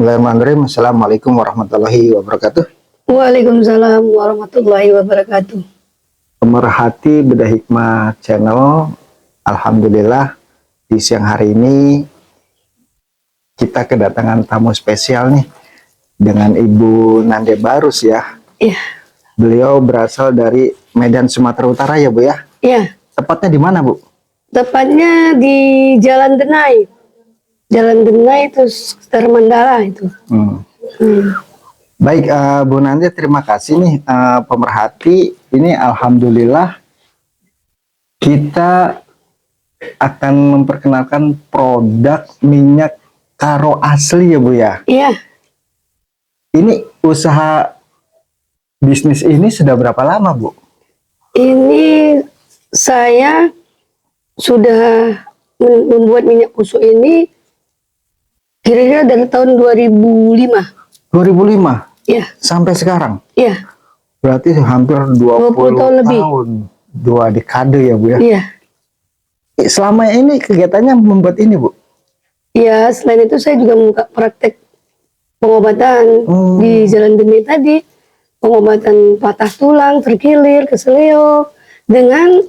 Bismillahirrahmanirrahim. Assalamualaikum warahmatullahi wabarakatuh. Waalaikumsalam warahmatullahi wabarakatuh. Pemerhati Bedah Hikmah Channel, Alhamdulillah di siang hari ini kita kedatangan tamu spesial nih dengan Ibu Nande Barus ya. Iya. Beliau berasal dari Medan, Sumatera Utara ya Bu ya? Iya. Tepatnya di mana Bu? Tepatnya di Jalan Denai. Jalan Denai itu sekitar Mandala itu. Baik, Bu Nande, terima kasih nih pemerhati. Ini alhamdulillah kita akan memperkenalkan produk minyak karo asli ya Bu ya. Iya. Ini usaha bisnis ini sudah berapa lama Bu? Ini saya sudah membuat minyak kusuk ini kira-kira dari tahun 2005. 2005? Iya. Sampai sekarang? Iya. Berarti hampir 20 tahun lebih. 2 dekade ya Bu ya? Iya. Selama ini kegiatannya membuat ini Bu? Iya, selain itu saya juga membuka praktek pengobatan di Jalan Denai tadi. Pengobatan patah tulang, terkilir, keseleo. Dengan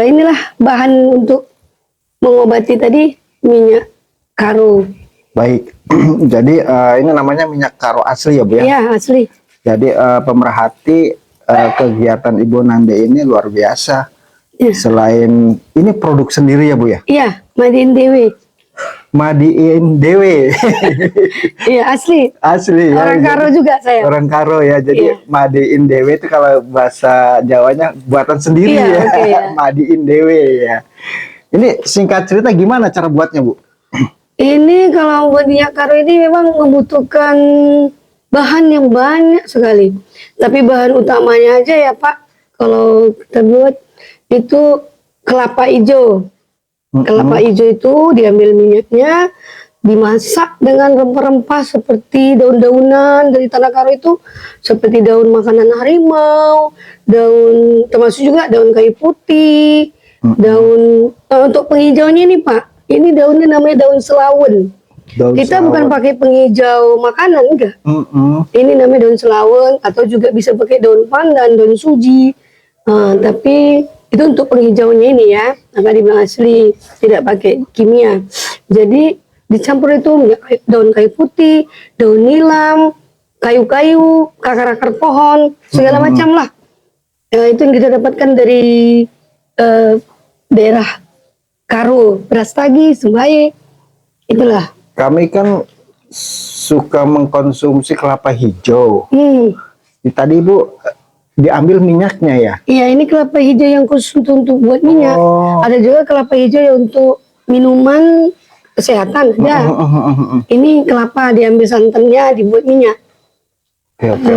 inilah bahan untuk mengobati tadi minyak karo. Baik, jadi ini namanya minyak karo asli ya Bu ya? Iya, asli. Jadi pemerhati kegiatan Ibu Nande ini luar biasa. Ya. Selain ini produk sendiri ya Bu ya? Iya, Madiin Dewi. Madiin Dewe. Iya, asli. Asli ya. Orang Karo juga saya. Orang Karo ya. Jadi Madiin Dewe itu kalau bahasa Jawanya buatan sendiri iya, ya. Okay, ya. Madiin Dewe ya. Ini singkat cerita gimana cara buatnya Bu? Ini kalau buat minyak karo ini memang membutuhkan bahan yang banyak sekali. Tapi bahan utamanya aja ya Pak, kalau kita buat itu kelapa hijau. Kelapa hijau itu diambil minyaknya, dimasak dengan rempah-rempah seperti daun-daunan dari tanah karo itu, seperti daun makanan harimau, daun termasuk juga daun kayu putih, daun untuk penghijaunya ini Pak. Ini daunnya namanya daun selawun. Kita bukan pakai penghijau makanan, enggak. Ini namanya daun selawun, atau juga bisa pakai daun pandan, daun suji. Tapi itu untuk penghijaunya ini ya, maka dibilang asli, tidak pakai kimia. Jadi dicampur itu daun kayu putih, daun nilam, kayu-kayu, akar-akar pohon, segala macam lah. Itu yang kita dapatkan dari daerah Karo, Brastagi, Sembaye, itulah. Kami kan suka mengkonsumsi kelapa hijau. Tadi Ibu diambil minyaknya ya? Iya, ini kelapa hijau yang khusus untuk buat minyak. Ada juga kelapa hijau yang untuk minuman kesehatan. Ya. Ini kelapa diambil santannya, dibuat minyak. Oke.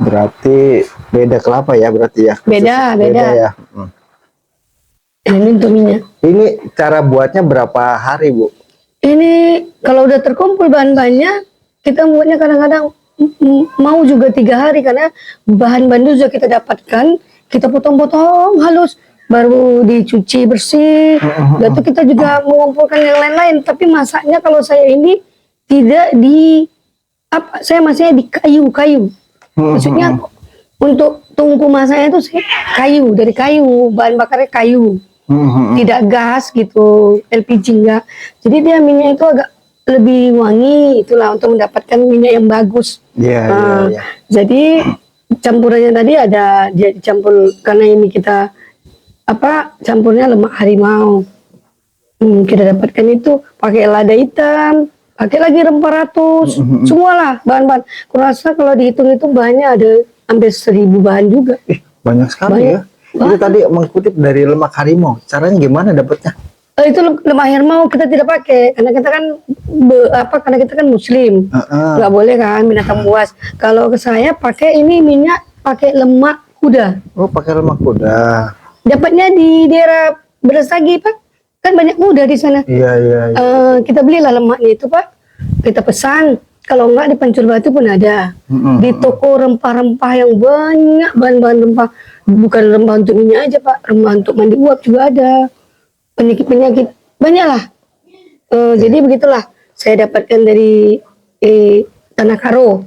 Berarti beda kelapa ya berarti ya? Beda ya. Ini untuk minyak. Ini cara buatnya berapa hari Bu? Ini kalau udah terkumpul bahan-bahannya, kita buatnya kadang-kadang mau juga 3 hari karena bahan-bahan itu sudah kita dapatkan, kita potong-potong halus, baru dicuci bersih. Lalu kita juga mengumpulkan yang lain-lain. Tapi masaknya kalau saya ini tidak di saya masaknya di kayu-kayu. Maksudnya untuk tungku masaknya itu kayu, dari kayu, bahan bakarnya kayu. Tidak gas gitu, LPG enggak. Jadi dia minyak itu agak lebih wangi, itulah untuk mendapatkan minyak yang bagus. Iya. Jadi campurannya tadi ada dia dicampur karena ini kita campurnya lemak harimau. Kita dapatkan itu pakai lada hitam, pakai lagi rempah ratus, semualah bahan-bahan. Kurasa kalau dihitung itu bahannya ada hampir 1000 bahan juga. Banyak sekali ya. Itu tadi mengutip dari lemak harimau. Caranya gimana dapatnya? Itu lemak harimau kita tidak pakai karena kita kan karena kita kan muslim. Nggak boleh kan binatang buas. Kalau ke saya pakai ini minyak pakai lemak kuda. Oh, pakai lemak kuda. Dapatnya di daerah Brastagi Pak. Kan banyak kuda di sana. Iya. Kita belilah lemaknya itu Pak. Kita pesan. Kalau enggak di Pancur Batu pun ada. Di toko rempah-rempah yang banyak bahan-bahan rempah. Bukan rempah untuk minyak aja Pak, rempah untuk mandi uap juga ada. Penyakit-penyakit banyak lah. Jadi begitulah saya dapatkan dari Tanah Karo.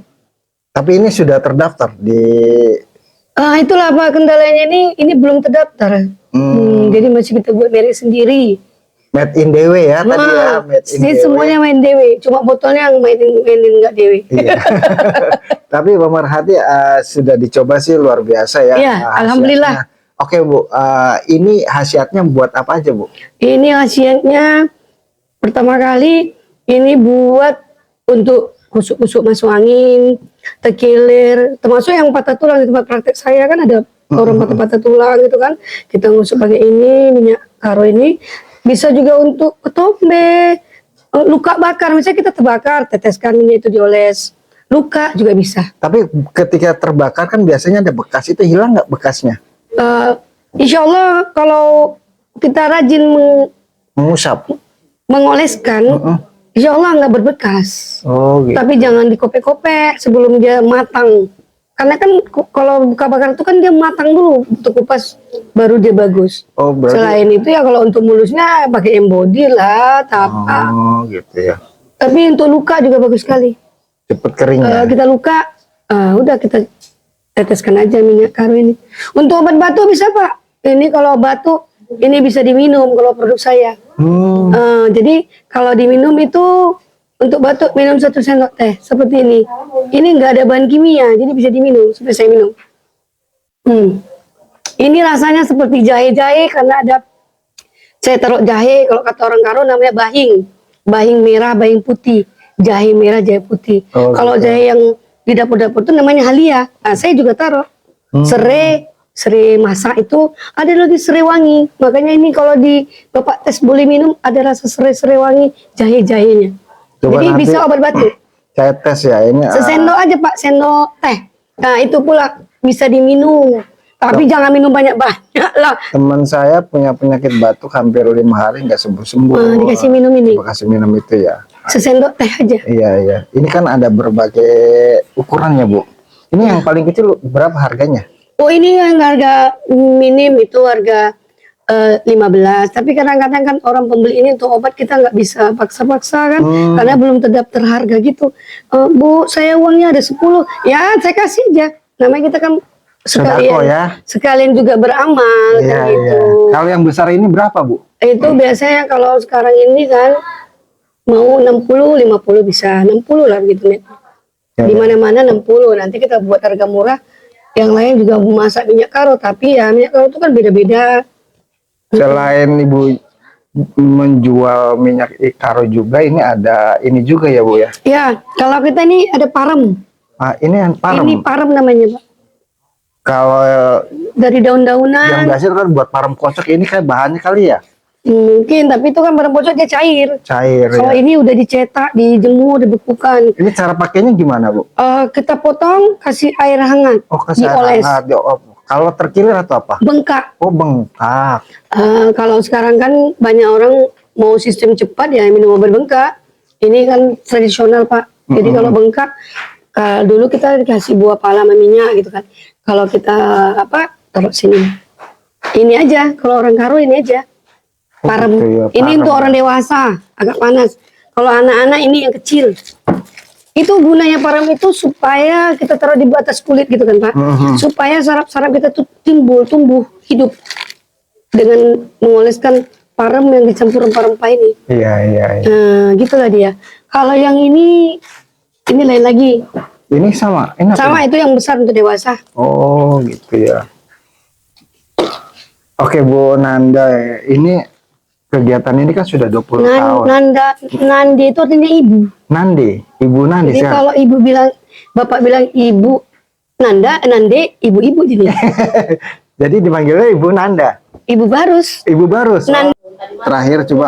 Tapi ini sudah terdaftar di Itulah Pak kendalanya, ini belum terdaftar. Jadi masih kita buat merek sendiri. Made in DW ya tadi ya, Made in Ini DW. semuanya main dewe, cuma botolnya yang main nggak dewe. Iya. Tapi pemerhati sudah dicoba sih luar biasa ya. Iya, khasiatnya. alhamdulillah. Oke Bu, ini khasiatnya buat apa aja Bu? Ini khasiatnya pertama kali ini buat untuk kusuk-kusuk masuk angin, terkilir, termasuk yang patah tulang di tempat praktek saya kan ada orang patah tulang gitu kan. Kita ngusuk pakai ini minyak karo ini. Bisa juga untuk ketombe, luka bakar, misalnya kita terbakar, teteskan minyak itu dioles, luka juga bisa. Tapi ketika terbakar kan biasanya ada bekas, itu hilang nggak bekasnya? Insya Allah kalau kita rajin Mengusap. mengoleskan, insya Allah nggak berbekas. Oh gitu. Tapi jangan dikopek-kopek sebelum dia matang. Karena kan kalau buka bakar itu kan dia matang dulu untuk kupas baru dia bagus. Oh berarti. Selain itu ya kalau untuk mulusnya pakai embody lah, tapak. Oh gitu ya. Tapi untuk luka juga bagus sekali. Cepet kering ya. Kita luka, udah kita teteskan aja minyak karo ini. Untuk obat batuk bisa Pak. Ini kalau batuk ini bisa diminum kalau produk saya. Jadi kalau diminum itu untuk batuk minum 1 sendok teh seperti ini. Ini nggak ada bahan kimia, jadi bisa diminum. Seperti saya minum. Ini rasanya seperti jahe-jahe karena ada saya taruh jahe. Kalau kata orang Karo namanya bahing, bahing merah, bahing putih, jahe merah, jahe putih. Oh, kalau gitu. jahe yang di dapur-dapur itu namanya halia. Nah, saya juga taruh serai masak itu ada lagi serai wangi. Makanya ini kalau di Bapak tes boleh minum ada rasa serai wangi jahe-jahenya. Coba Jadi nanti bisa obat batuk. saya tes ya ini. Sesendok aja Pak, sendok teh. Nah itu pula bisa diminum. Tapi jangan minum banyak-banyak lah. Teman saya punya penyakit batuk hampir 5 hari nggak sembuh-sembuh. Dikasih minum ini. Coba kasih minum itu ya. Sesendok teh aja. Iya iya. Ini kan ada berbagai ukurannya Bu. Ini yang paling kecil berapa harganya? Oh ini yang harga minim itu harga 15. Tapi kadang-kadang kan orang pembeli ini untuk obat kita nggak bisa paksa-paksa kan. Karena belum terdaftar harga gitu. Bu saya uangnya ada 10. Ya saya kasih aja. Namanya kita kan Sodako ya. sekalian juga beramal Iya kan gitu. iya. Kalau yang besar ini berapa Bu? Itu biasanya kalau sekarang ini kan mau 60, 50 bisa 60 lah gitu nih. Ya, Di mana-mana 60. Nanti kita buat harga murah. Yang lain juga masak minyak karo, tapi ya minyak karo itu kan beda-beda. Selain Ibu menjual minyak karo juga, ini ada ini juga ya Bu ya? Ya, kalau kita ini ada parem. Ini yang parem. Ini parem namanya Pak. Kalau Dari yang daun-daunan. biasa kan buat parem kocok, ini kayak bahannya kali ya? Mungkin, tapi itu kan barang pocok dia cair. Cair Kalau ya. ini udah dicetak, dijemur, dibekukan. Ini cara pakainya gimana Bu? Kita potong, kasih air hangat, Oh kasih air dioles, hangat. Kalau terkilir atau apa? bengkak. Oh bengkak. Kalau sekarang kan banyak orang mau sistem cepat ya minum obat bengkak. Ini kan tradisional Pak. Jadi kalau bengkak, dulu kita dikasih buah pala sama minyak gitu kan. Kalau kita taruh sini. Ini aja. Kalau orang Karo ini aja. Parem. gitu ya, Ini parem. untuk orang dewasa, agak panas. Kalau anak-anak ini yang kecil. Itu gunanya parem itu supaya kita taruh di atas kulit gitu kan Pak. Supaya saraf-saraf kita tuh tumbuh hidup. Dengan mengoleskan parem yang dicampur rempah-rempah ini. Iya iya. Iya. Gitulah dia. Kalau yang ini lain lagi. Ini sama. Ini apa Sama ini? itu yang besar untuk dewasa. Oh gitu ya. Oke Bu Nanda, ini kegiatan ini kan sudah 20 tahun. Nandi itu artinya ibu. Nandi, Ibu Nandi Jadi sekarang. kalau ibu bilang, bapak bilang ibu Nande, ibu-ibu jadi. Jadi dipanggilnya Ibu Nanda. Ibu Barus. Ibu Barus. Nan- Terakhir coba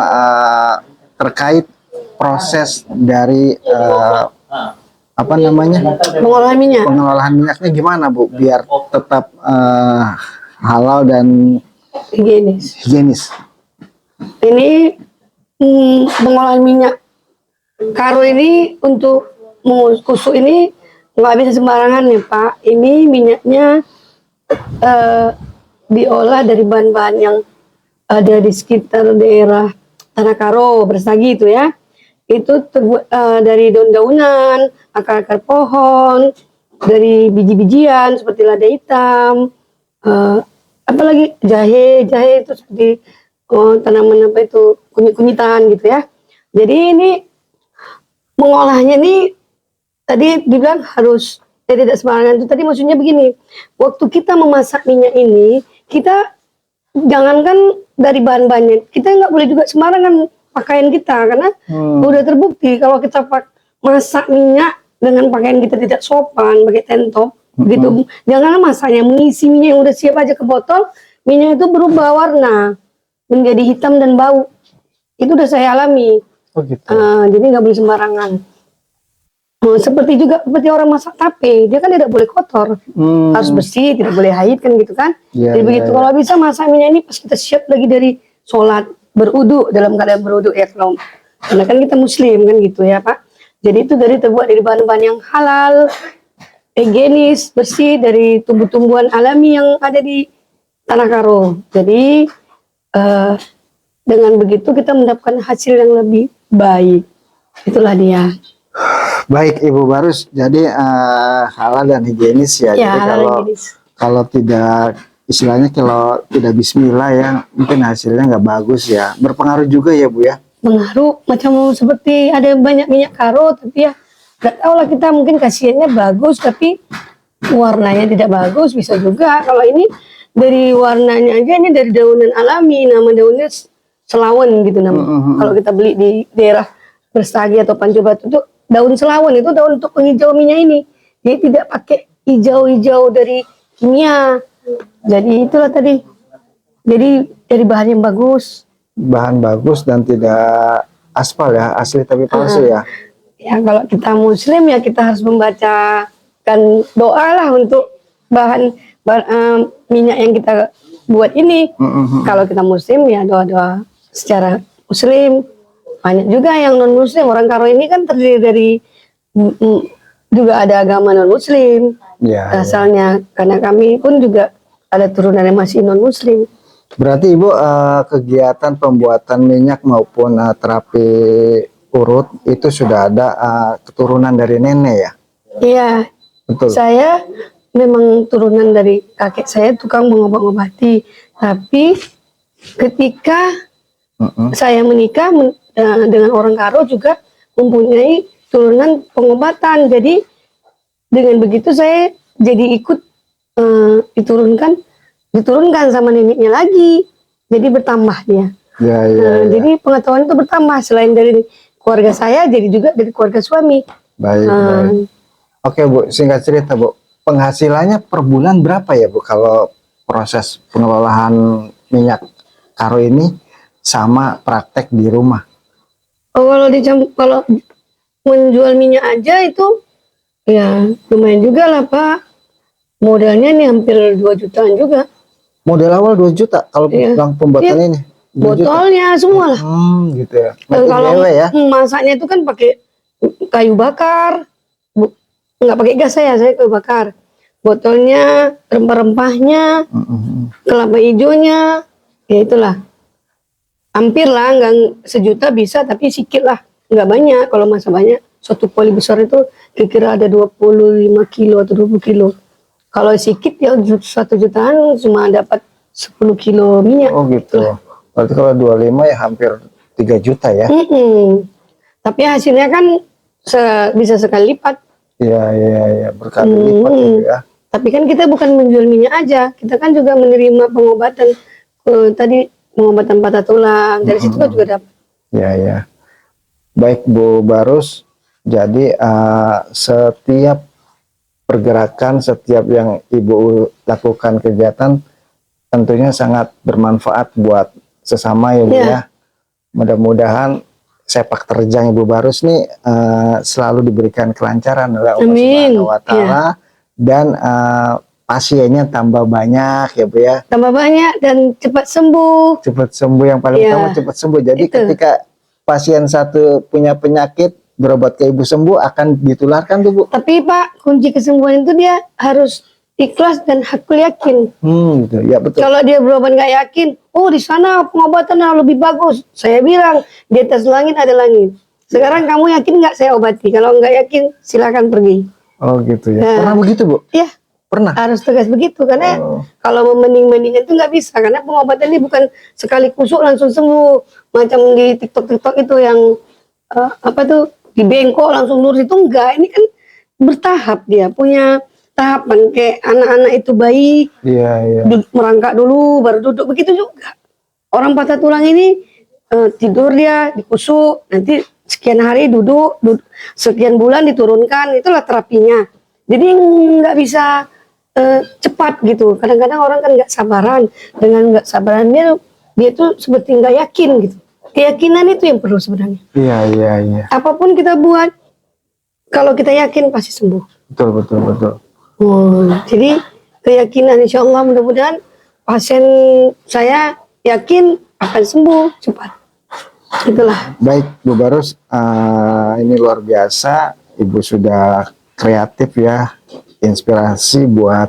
terkait proses dari apa namanya Pengolahan minyak. pengolahan minyaknya gimana Bu biar tetap halal dan Higienis. higienis. Ini pengolahan minyak karo ini untuk kusuk ini nggak bisa sembarangan ya Pak. Ini minyaknya diolah dari bahan-bahan yang ada di sekitar daerah Tanah Karo, Bersagi itu ya. itu terbuat dari daun-daunan, akar-akar pohon, dari biji-bijian seperti lada hitam, apalagi jahe itu seperti tanaman apa itu kunyit-kunyitan gitu ya. Jadi ini mengolahnya nih tadi dibilang harus tidak sembarangan itu tadi maksudnya begini, waktu kita memasak minyak ini kita jangankan dari bahan-bahannya, kita nggak boleh juga sembarangan pakaian kita karena udah terbukti kalau kita masak minyak dengan pakaian kita tidak sopan, pakai tank top gitu, janganlah masaknya mengisi minyak yang udah siap aja ke botol, minyak itu berubah warna menjadi hitam dan bau, itu udah saya alami. Oh gitu. Jadi nggak boleh sembarangan. Seperti orang masak tape, dia kan tidak boleh kotor, harus bersih, tidak boleh haid kan gitu kan. Ya, Jadi begitu kalau bisa masak minyak ini pas kita siap lagi dari sholat berudu, dalam keadaan berudu ya kalau karena kan kita muslim kan gitu ya Pak. Jadi itu terbuat dari bahan-bahan yang halal, higienis, bersih dari tumbuh-tumbuhan alami yang ada di Tanah Karo. Jadi dengan begitu kita mendapatkan hasil yang lebih baik. Itulah dia. Baik Ibu Barus, jadi halal dan higienis ya. Ya, Jadi kalau tidak istilahnya kalau tidak Bismillah ya, mungkin hasilnya nggak bagus ya. Berpengaruh juga ya Bu ya. Pengaruh macam seperti ada banyak minyak karo, tapi ya nggak tahu lah kita mungkin kasihannya bagus, tapi warnanya tidak bagus bisa juga. Kalau ini dari warnanya aja ini dari daunan alami, nama daunnya selawen gitu namanya. Kalau kita beli di daerah Berstagi atau Panco Batu itu daun selawen itu daun untuk penghijau minyak ini. Jadi tidak pakai hijau-hijau dari kimia. Jadi itulah tadi. Jadi dari bahan yang bagus. Bahan bagus dan tidak aspal ya, asli tapi palsu ya. Ya kalau kita muslim ya kita harus membacakan doa lah untuk bahan minyak yang kita buat ini. Kalau kita muslim ya doa-doa secara muslim. Banyak juga yang non muslim, orang Karo ini kan terdiri dari juga ada agama non muslim Ya, asalnya, karena kami pun juga ada turunan yang masih non muslim. berarti Ibu kegiatan pembuatan minyak maupun terapi urut itu sudah ada keturunan dari nenek ya? Iya, Betul. saya memang turunan dari kakek saya tukang mengobat-obati, tapi ketika saya menikah dengan orang Karo juga mempunyai turunan pengobatan. Jadi dengan begitu saya jadi ikut diturunkan sama neneknya lagi. Jadi bertambah dia. Ya. Jadi pengetahuan itu bertambah selain dari keluarga saya, jadi juga dari keluarga suami. Baik. Oke Bu, singkat cerita Bu, penghasilannya per bulan berapa ya Bu kalau proses pengelolaan minyak Karo ini sama praktek di rumah? Kalau menjual minyak aja itu ya lumayan juga lah Pak. Modalnya nih hampir 2 jutaan juga. Modal awal 2 juta kalau pembuatan ini. Botolnya semua lah. Gitu ya. Dan kalau ya. masaknya itu kan pakai kayu bakar. Nggak pakai gas saya kayu bakar. Botolnya, rempah-rempahnya, kelapa hijaunya, ya itulah. Hampir lah, nggak sejuta bisa, tapi sedikit lah. Nggak banyak, kalau masa banyak. Suatu poli besar itu kira-kira ada 25 kilo atau 20 kilo. Kalau sedikit ya 1 jutaan cuma dapat 10 kilo minyak. Oh gitu. Berarti kalau 25 ya hampir 3 juta ya. Tapi hasilnya kan bisa sekali lipat. Iya, berkali lipat gitu ya. Tapi kan kita bukan menjual minyak aja, kita kan juga menerima pengobatan. Tadi pengobatan patah tulang, dari situ kan juga dapat. Iya. Baik Bu Barus, jadi setiap pergerakan, setiap yang Ibu lakukan kegiatan tentunya sangat bermanfaat buat sesama ya Bu ya. Mudah-mudahan sepak terjang Ibu Barus nih selalu diberikan kelancaran oleh Allah Subhanahu wa Ta'ala, dan pasiennya tambah banyak ya Bu ya. Tambah banyak dan cepat sembuh. Cepat sembuh, yang paling utama cepat sembuh. Jadi ketika pasien satu punya penyakit, berobat ke Ibu sembuh, akan ditularkan tuh Bu. Tapi Pak, kunci kesembuhan itu dia harus ikhlas dan hakul yakin. Gitu. Ya betul. Kalau dia berobat nggak yakin, oh di sana pengobatan yang lebih bagus. Saya bilang di atas langit ada langit. Sekarang kamu yakin nggak saya obati? Kalau nggak yakin, silakan pergi. Oh gitu ya. Nah. Pernah begitu Bu? Ya, Pernah. harus tegas begitu karena Oh. kalau memending-mendingin itu nggak bisa karena pengobatan ini bukan sekali kusuk langsung sembuh macam di TikTok itu yang apa tuh di bengkok langsung lurus itu enggak. Ini kan bertahap, dia punya tahapan kayak anak-anak itu bayi Iya, iya. merangkak dulu baru duduk, begitu juga orang patah tulang ini tidur dia dikusuk, nanti sekian hari duduk, sekian bulan diturunkan, itulah terapinya. Jadi nggak bisa cepat gitu. Kadang-kadang orang kan nggak sabaran, dengan nggak sabarannya dia tuh seperti nggak yakin gitu. Keyakinan itu yang perlu sebenarnya. Iya, iya, iya. Apapun kita buat, kalau kita yakin pasti sembuh. Betul, betul, betul. Jadi keyakinan, insya Allah mudah-mudahan pasien saya yakin akan sembuh cepat. Itulah. Baik Bu Barus, ini luar biasa. Ibu sudah kreatif ya, inspirasi buat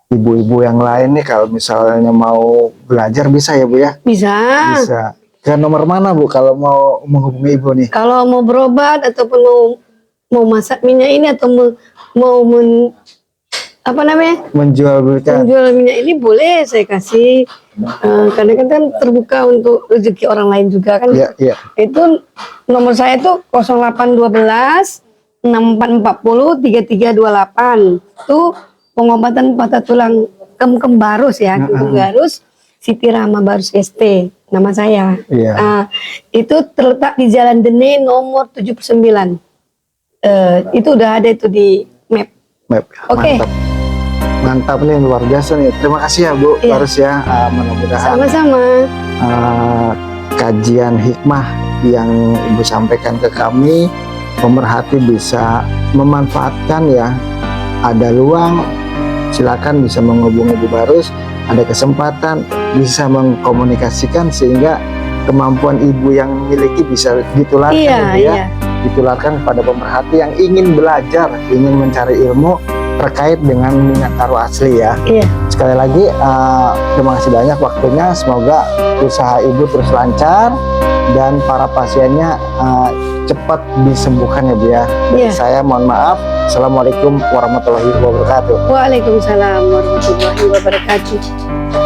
ibu-ibu yang lain nih. Kalau misalnya mau belajar bisa ya Bu ya? Bisa. Bisa. Ke nomor mana Bu kalau mau menghubungi Ibu nih? Kalau mau berobat ataupun mau masak minyak ini atau Menjual belikan. menjual minyak ini boleh saya kasih. Karena kan terbuka untuk rezeki orang lain juga kan. Iya, iya. Itu nomor saya tuh 0812 6440 3328. Itu pengobatan patah tulang kem Barus ya, kem Barus Siti Rahma Barus ST nama saya. Iya. Itu terletak di Jalan Dene nomor 79. Itu udah ada itu di map. Oke. Mantap. Mantap nih, luar biasa nih. Terima kasih ya Bu Iya. Barus ya. Mudah-mudahan Sama-sama. kajian hikmah yang Ibu sampaikan ke kami, pemerhati bisa memanfaatkan ya. Ada luang, silakan bisa menghubungi Bu Barus. Ada kesempatan bisa mengkomunikasikan sehingga kemampuan Ibu yang miliki bisa ditularkan Iya, ya, Bu, ya. iya. Ditularkan kepada pemerhati yang ingin belajar, ingin mencari ilmu terkait dengan minyak karo asli ya. Iya. Sekali lagi terima kasih banyak waktunya. Semoga usaha Ibu terus lancar dan para pasiennya cepat disembuhkan ya Bu ya. Iya. Saya mohon maaf. Assalamualaikum warahmatullahi wabarakatuh. Waalaikumsalam warahmatullahi wabarakatuh.